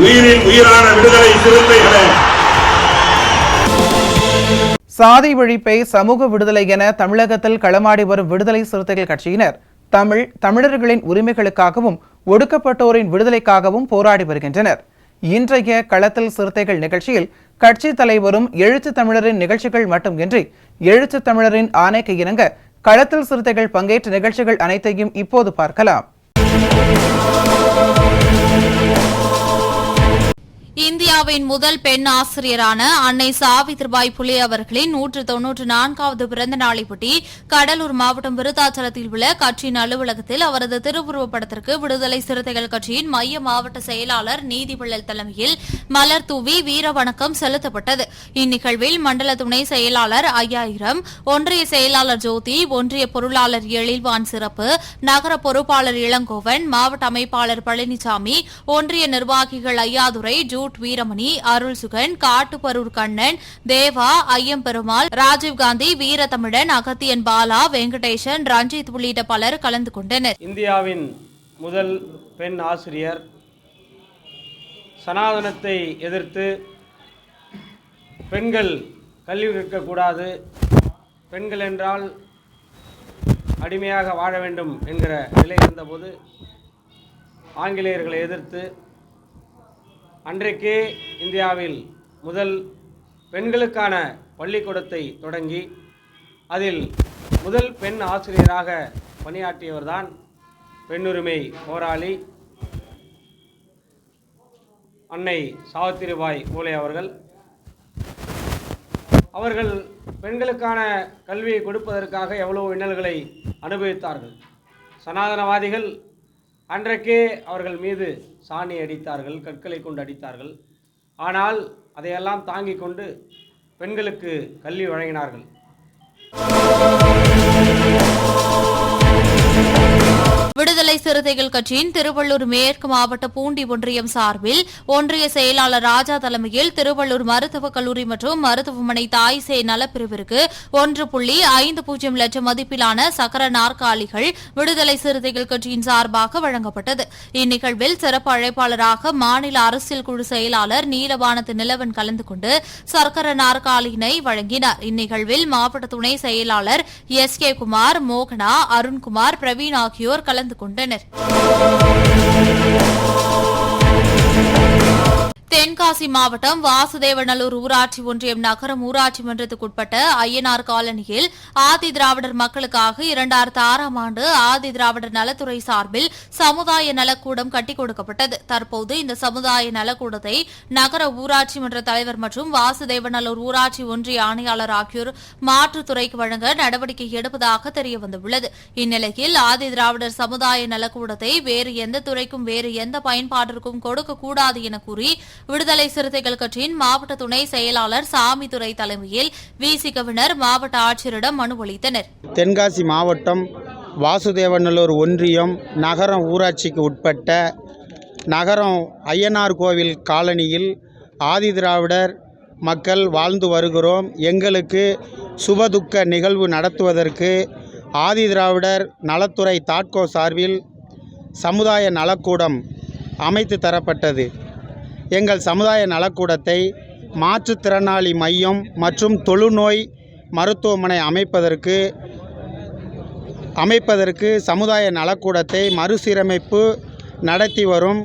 உயிரின் உயிரான விடுதலை சிறுத்தைகளே, சாதி ஒழிப்பை சமூக விடுதலை என தமிழகத்தில் களமாடி வரும் விடுதலை சிறுத்தைகள் கட்சியினர் தமிழர்களின் உரிமைகளுக்காகவும் ஒடுக்கப்பட்டோரின் விடுதலைக்காகவும் போராடி வருகின்றனர். இன்றைய களத்தில் சிறுத்தைகள் நிகழ்ச்சியில் கட்சி தலைவரும் எழுத்து தமிழரின் நிகழ்ச்சிகள் மட்டுமின்றி எழுத்து தமிழரின் ஆணைக்கு இணங்க களத்தில் சிறுத்தைகள் பங்கேற்ற நிகழ்ச்சிகள் அனைத்தையும் இப்போது பார்க்கலாம். இந்தியாவின் முதல் பெண் ஆசிரியரான அன்னை சாவித்ரிபாய் புலே அவர்களின் 194வது பிறந்த நாளையொட்டி கடலூர் மாவட்டம் விருத்தாச்சலத்தில் உள்ள கட்சியின் அலுவலகத்தில் அவரது திருவுருவப் படத்திற்கு விடுதலை சிறுத்தைகள் கட்சியின் மைய மாவட்ட செயலாளர் நீதிவள்ளல் தலைமையில் மலர் தூவி வீர வணக்கம் செலுத்தப்பட்டது. இந்நிகழ்வில் மண்டல துணை செயலாளர் 5000, ஒன்றிய செயலாளர் ஜோதி, ஒன்றிய பொருளாளர் எழில்வான் சிறப்பு, நகர பொறுப்பாளர் இளங்கோவன், மாவட்ட அமைப்பாளர் பழனிசாமி, ஒன்றிய நிர்வாகிகள் ஐயாதுரை, வீரமணி, அருள் சுகன், காட்டுப்பரூர் கண்ணன், தேவா, ஐயம்பெருமாள், ராஜீவ்காந்தி, வீரதமிழன், அகத்தியன் பாலா, வெங்கடேசன், ரஞ்சித் உள்ளிட்ட பலர் கலந்து கொண்டனர். இந்தியாவின் முதல் பெண் ஆசிரியர் சனாதனத்தை எதிர்த்து பெண்கள் கல்வி கற்கக்கூடாது, பெண்கள் என்றால் அடிமையாக வாழ வேண்டும் என்கிற நிலை இருந்தபோது ஆங்கிலேயர்களை எதிர்த்து அன்றைக்கே இந்தியாவில் முதல் பெண்களுக்கான பள்ளிக்கூடத்தை தொடங்கி அதில் முதல் பெண் ஆசிரியராக பணியாற்றியவர்தான் பெண்ணுரிமை போராளி அன்னை சாவித்திரிபாய் பூலே அவர்கள். அவர்கள் பெண்களுக்கான கல்வியை கொடுப்பதற்காக எவ்வளவு இன்னல்களை அனுபவித்தார்கள். சனாதனவாதிகள் அன்றைக்கே அவர்கள் மீது சாணி அடித்தார்கள், கற்களை கொண்டு அடித்தார்கள். ஆனால் அதையெல்லாம் தாங்கிக் கொண்டு பெண்களுக்கு கல்வி வழங்கினார்கள். விடுதலை சிறுத்தைகள் கட்சியின் திருவள்ளூர் மேற்கு மாவட்ட பூண்டி ஒன்றியம் சார்பில் ஒன்றிய செயலாளர் ராஜா தலைமையில் திருவள்ளூர் மருத்துவக் கல்லூரி மற்றும் மருத்துவமனை தாய் சேய் நலப்பிரிவிற்கு 1.50 லட்சம் மதிப்பிலான சக்கர நாற்காலிகள் விடுதலை சிறுத்தைகள் கட்சியின் சார்பாக வழங்கப்பட்டது. இந்நிகழ்வில் சிறப்பு அழைப்பாளராக மாநில அரசியல் குழு செயலாளர் நீலவானத்து நிலவன் கலந்து கொண்டு சக்கர நாற்காலியினை வழங்கினார். இந்நிகழ்வில் மாவட்ட துணை செயலாளர் SK குமார், மோகனா, அருண்குமார், பிரவீன் ஆகியோர் கலந்து கொண்டனர். தென்காசி மாவட்டம் வாசுதேவநல்லூர் ஊராட்சி ஒன்றியம் நகரம் ஊராட்சி மன்றத்துக்குட்பட்ட ஐயனார் காலனியில் ஆதி திராவிடர் மக்களுக்காக 2006ஆம் ஆண்டு ஆதி திராவிடர் நலத்துறை சார்பில் சமுதாய நலக்கூடம் கட்டிக் கொடுக்கப்பட்டது. தற்போது இந்த சமுதாய நலக்கூடத்தை நகர ஊராட்சி மன்ற தலைவர் மற்றும் வாசுதேவநல்லூர் ஊராட்சி ஒன்றிய ஆணையாளர் ஆகியோர் மாற்றுத்துறைக்கு வழங்க நடவடிக்கை எடுப்பதாக தெரியவந்துள்ளது. இந்நிலையில் ஆதி திராவிடர் சமுதாய நலக்கூடத்தை வேறு எந்த துறைக்கும் வேறு எந்த பயன்பாட்டிற்கும் கொடுக்கக்கூடாது என கூறி விடுதலை சிறுத்தைகள் கட்சியின் மாவட்ட துணை செயலாளர் சாமிதுரை தலைமையில் விசி கவினர் மாவட்ட ஆட்சியரிடம் மனு அளித்தனர். தென்காசி மாவட்டம் வாசுதேவநல்லூர் ஒன்றியம் நகரம் ஊராட்சிக்கு உட்பட்ட நகரம் ஐயனார் கோவில் காலனியில் ஆதிதிராவிடர் மக்கள் வாழ்ந்து வருகிறோம். எங்களுக்கு சுபதுக்க நிகழ்வு நடத்துவதற்கு ஆதிதிராவிடர் நலத்துறை தாட்கோ சார்பில் சமுதாய நலக்கூடம் அமைத்து தரப்பட்டது. எங்கள் சமுதாய நலக்கூடத்தை மாற்றுத்திறனாளி மையம் மற்றும் தொழுநோய் மருத்துவமனை அமைப்பதற்கு சமுதாய நலக்கூடத்தை மறுசீரமைப்பு நடத்தி வரும்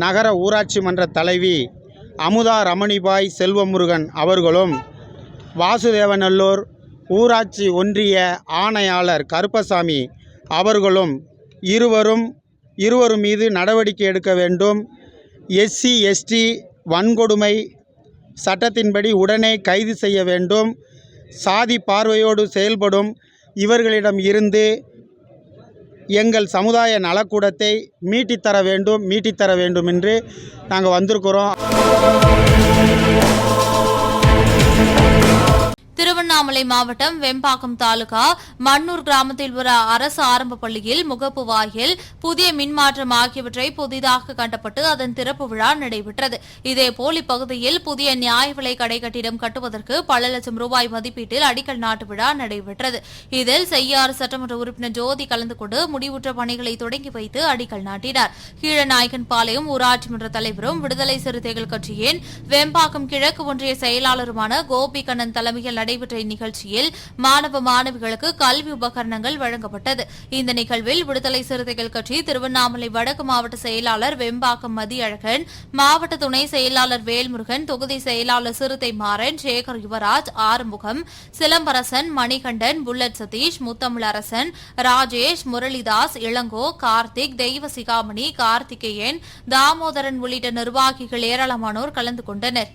நகர ஊராட்சி மன்ற தலைவி அமுதா ரமணிபாய் செல்வமுருகன் அவர்களும் வாசுதேவநல்லூர் ஊராட்சி ஒன்றிய ஆணையாளர் கருப்பசாமி அவர்களும் இருவரும் மீது நடவடிக்கை எடுக்க வேண்டும். SC/ST வன்கொடுமை சட்டத்தின்படி உடனே கைது செய்ய வேண்டும். சாதி பார்வையோடு செயல்படும் இவர்களிடம் இருந்து எங்கள் சமுதாய நலக்கூடத்தை மீட்டித்தர வேண்டும் என்று நாங்கள் வந்திருக்கிறோம். திருவண்ணாமலை மாவட்டம் வெம்பாக்கம் தாலுகா மண்ணூர் கிராமத்தில் உள்ள அரசு ஆரம்ப பள்ளியில் முகப்பு வாயில் புதிய மின்மாற்றம் ஆகியவற்றை புதிதாக கட்டப்பட்டு அதன் திறப்பு விழா நடைபெற்றது. இதேபோல் இப்பகுதியில் புதிய நியாய விலை கடை கட்டிடம் கட்டுவதற்கு பல லட்சம் ரூபாய் மதிப்பீட்டில் அடிக்கல் நாட்டு விழா நடைபெற்றது. இதில் செய்யாறு சட்டமன்ற உறுப்பினர் ஜோதி கலந்து கொண்டு முடிவுற்ற பணிகளை தொடங்கி வைத்து அடிக்கல் நாட்டினார். கீழநாயக்கன்பாளையம் ஊராட்சி மன்ற தலைவரும் விடுதலை சிறுத்தைகள் கட்சியின் வெம்பாக்கம் கிழக்கு ஒன்றிய செயலாளருமான கோபி கண்ணன் தலைமையில் நடைபெற்ற இந்நிகழ்ச்சியில் மாணவ மாணவிகளுக்கு கல்வி உபகரணங்கள் வழங்கப்பட்டது. இந்த நிகழ்வில் விடுதலை சிறுத்தைகள் கட்சி திருவண்ணாமலை வடக்கு மாவட்ட செயலாளர் வெம்பாக்கம் மதியழகன், மாவட்ட துணை செயலாளர் வேல்முருகன், தொகுதி செயலாளர் சிறுத்தை மாறன், சேகர் யுவராஜ், ஆறுமுகம், சிலம்பரசன், மணிகண்டன், புல்லட் சதீஷ், முத்தமிழரசன், ராஜேஷ், முரளிதாஸ், இளங்கோ, கார்த்திக், தெய்வ சிகாமணி, கார்த்திகேயன், தாமோதரன் உள்ளிட்ட நிர்வாகிகள் ஏராளமானோர் கலந்து கொண்டனர்.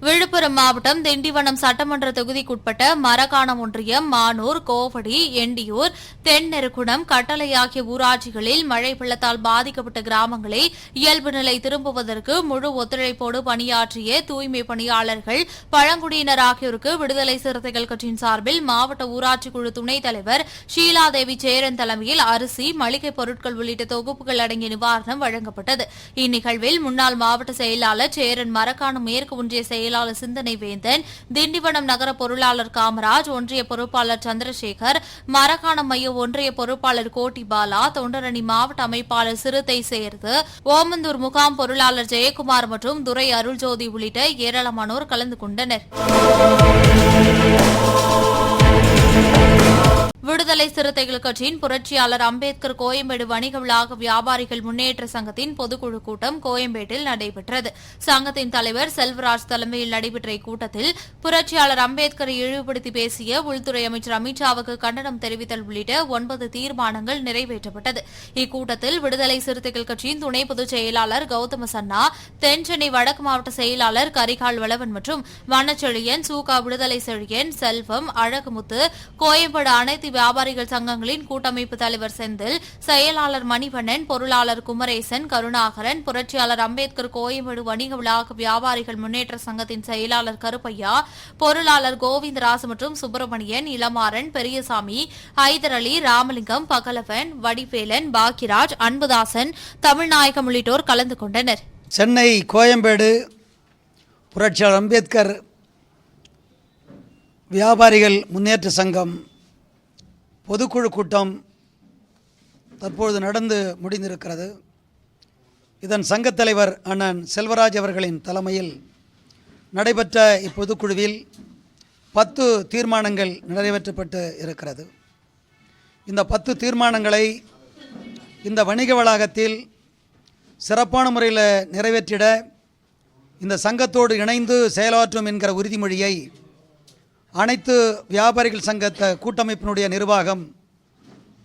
விழுப்புரம் மாவட்டம் திண்டிவனம் சட்டமன்ற தொகுதிக்குட்பட்ட மரக்காணம் ஒன்றியம், மானூர், கோவடி, எண்டியூர், தென்னெருக்குணம், கட்டளை ஆகிய ஊராட்சிகளில் மழை வெள்ளத்தால் பாதிக்கப்பட்ட கிராமங்களை இயல்பு நிலை திரும்புவதற்கு முழு ஒத்துழைப்போடு பணியாற்றிய தூய்மை பணியாளர்கள், பழங்குடியினர் ஆகியோருக்கு விடுதலை சிறுத்தைகள் கட்சியின் சார்பில் மாவட்ட ஊராட்சி குழு துணைத் தலைவர் ஷீலாதேவி சேரன் தலைமையில் அரிசி, மளிகைப் பொருட்கள் உள்ளிட்ட தொகுப்புகள் அடங்கிய நிவாரணம் வழங்கப்பட்டது. இந்நிகழ்வில் முன்னாள் மாவட்ட செயலாளர் சேரன், மரக்காணம் மேற்கு ஒன்றிய செயலாளர் சிந்தனை வேந்தன், திண்டிவனம் நகர பொருளாளர் காமராஜ், ஒன்றிய பொறுப்பாளர் சந்திரசேகர், மரக்காணம் மைய ஒன்றிய பொறுப்பாளர் கோட்டி பாலா, தொண்டரணி மாவட்ட அமைப்பாளர் சிறுத்தை சேர்த்து, ஓமந்தூர் முகாம் பொருளாளர் ஜெயக்குமார் மற்றும் துரை அருள்ஜோதி உள்ளிட்ட ஏராளமானோர் கலந்து கொண்டனர். விடுதலை சிறுத்தைகள் கட்சியின் புரட்சியாளர் அம்பேத்கர் கோயம்பேடு வணிக வளாக வியாபாரிகள் முன்னேற்ற சங்கத்தின் பொதுக்குழு கூட்டம் கோயம்பேட்டில் நடைபெற்றது. சங்கத்தின் தலைவர் செல்வராஜ் தலைமையில் நடைபெற்ற இக்கூட்டத்தில் புரட்சியாளர் அம்பேத்கரை இழிவுபடுத்தி பேசிய உள்துறை அமைச்சர் அமித்ஷாவுக்கு கண்டனம் தெரிவித்தல் உள்ளிட்ட 9 தீர்மானங்கள் நிறைவேற்றப்பட்டது. இக்கூட்டத்தில் விடுதலை சிறுத்தைகள் கட்சியின் துணை பொதுச் செயலாளர் கௌதம சன்னா, தென்சென்னை வடக்கு மாவட்ட செயலாளர் கரிகால் வளவன் மற்றும் வனச்செழியன், சூகா விடுதலை செழியன், செல்வம், அழகுமுத்து, கோயம்பேடு அனைத்து வியாபாரிகள் சங்கங்களின் கூட்டமைப்பு தலைவர் செந்தில், செயலாளர் மணிவண்ணன், பொருளாளர் குமரேசன், கருணாகரன், புரட்சியாளர் அம்பேத்கர் கோயம்பேடு வணிக வளாக வியாபாரிகள் முன்னேற்ற சங்கத்தின் செயலாளர் கருப்பையா, பொருளாளர் கோவிந்தராசு மற்றும் சுப்பிரமணியன், இளமாறன், பெரியசாமி, ஐதர் அலி, ராமலிங்கம், பகலவன், வடிவேலன், பாக்கியராஜ், அன்புதாசன், தமிழ்நாயகம் உள்ளிட்டோர் கலந்து கொண்டனர். சென்னை கோயம்பேடு புரட்சியாளர் அம்பேத்கர் வியாபாரிகள் முன்னேற்ற சங்கம் பொதுக்குழு கூட்டம் தற்பொழுது நடந்து முடிந்திருக்கிறது. இதன் சங்கத் தலைவர் அண்ணன் செல்வராஜ் அவர்களின் தலைமையில் நடைபெற்ற இப்பொதுக்குழுவில் 10 தீர்மானங்கள் நிறைவேற்றப்பட்டு இருக்கிறது. இந்த 10 தீர்மானங்களை இந்த வணிக வளாகத்தில் சிறப்பான முறையில் நிறைவேற்றிட இந்த சங்கத்தோடு இணைந்து செயலாற்றும் என்கிற உறுதிமொழியை அனைத்து வியாபாரிகள் சங்க கூட்டமைப்பினுடைய நிர்வாகம்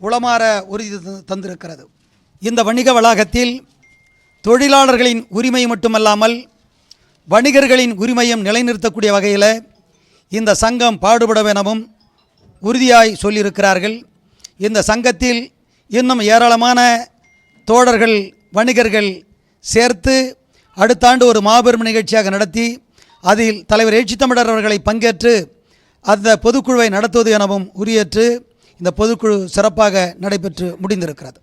உளமாற உறுதி தந்திருக்கிறது. இந்த வணிக வளாகத்தில் தொழிலாளர்களின் உரிமை மட்டுமல்லாமல் வணிகர்களின் உரிமையும் நிலைநிறுத்தக்கூடிய வகையில் இந்த சங்கம் பாடுபடும் எனவும் உறுதியாய் சொல்லியிருக்கிறார்கள். இந்த சங்கத்தில் இன்னும் ஏராளமான தோழர்கள், வணிகர்கள் சேர்த்து அடுத்த ஆண்டு ஒரு மாபெரும் நிகழ்ச்சியாக நடத்தி அதில் தலைவர் எழுச்சித்தமிழர் அவர்களை பங்கேற்று அந்த பொதுக்குழுவை நடத்துவது எனவும் உரியேற்று இந்த பொதுக்குழு சிறப்பாக நடைபெற்று முடிந்திருக்கிறது.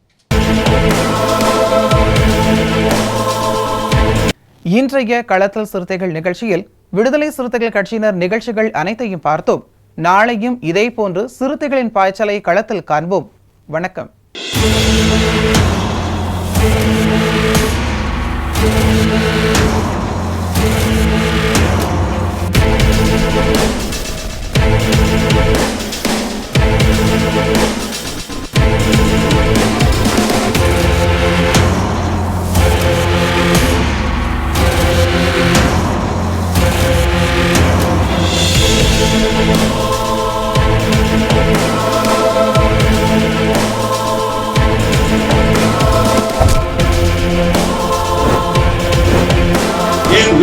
இன்றைய களத்தல் சிறுத்தைகள் நிகழ்ச்சியில் விடுதலை சிறுத்தைகள் கட்சியினர் நிகழ்ச்சிகள் அனைத்தையும் பார்த்தோம். நாளையும் இதேபோன்று சிறுத்தைகளின் பாய்ச்சலை களத்தில் காண்போம். வணக்கம்.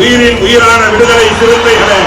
உயிரின் உயிரான விடுதலை சிறுத்தைகளே,